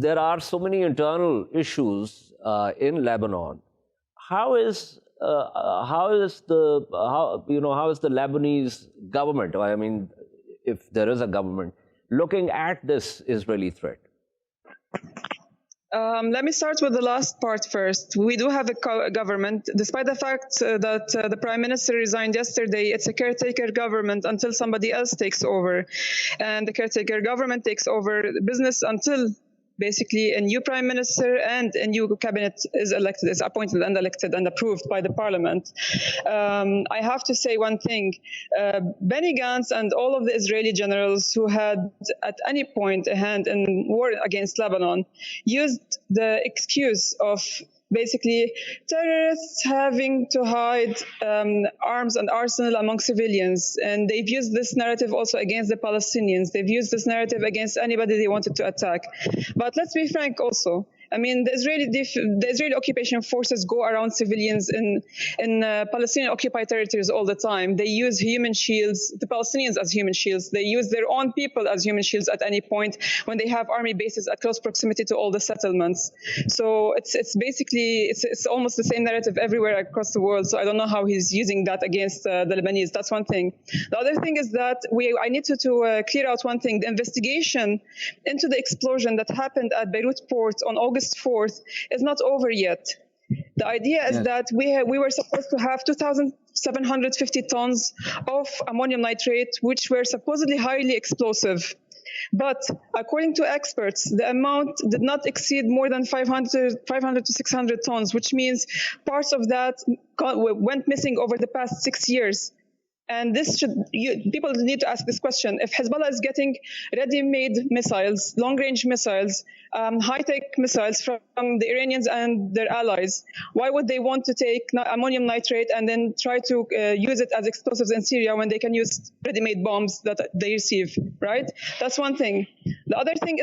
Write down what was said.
there are so many internal issues in Lebanon. How is the Lebanese government? I mean, if there is a government looking at this Israeli threat. Let me start with the last part first. We do have a government, despite the fact that the prime minister resigned yesterday. It's a caretaker government until somebody else takes over. And the caretaker government takes over business until basically a new prime minister and a new cabinet is appointed and elected and approved by the parliament. I have to say one thing. Benny Gantz and all of the Israeli generals who had at any point a hand in war against Lebanon used the excuse of basically terrorists having to hide arms and arsenal among civilians. And they've used this narrative also against the Palestinians. They've used this narrative against anybody they wanted to attack. But let's be frank also. I mean, the Israeli occupation forces go around civilians in Palestinian occupied territories all the time. They use human shields, the Palestinians as human shields. They use their own people as human shields at any point when they have army bases at close proximity to all the settlements. So it's basically almost the same narrative everywhere across the world. So I don't know how he's using that against the Lebanese. That's one thing. The other thing is that I need to clear out one thing. The investigation into the explosion that happened at Beirut port on August 4th is not over yet. The idea is that we were supposed to have 2,750 tons of ammonium nitrate, which were supposedly highly explosive. But according to experts, the amount did not exceed more than 500 to 600 tons, which means parts of that went missing over the past 6 years. And people need to ask this question. If Hezbollah is getting ready-made missiles, long-range missiles, high-tech missiles from the Iranians and their allies, why would they want to take ammonium nitrate and then try to use it as explosives in Syria when they can use ready-made bombs that they receive, right? That's one thing. The other thing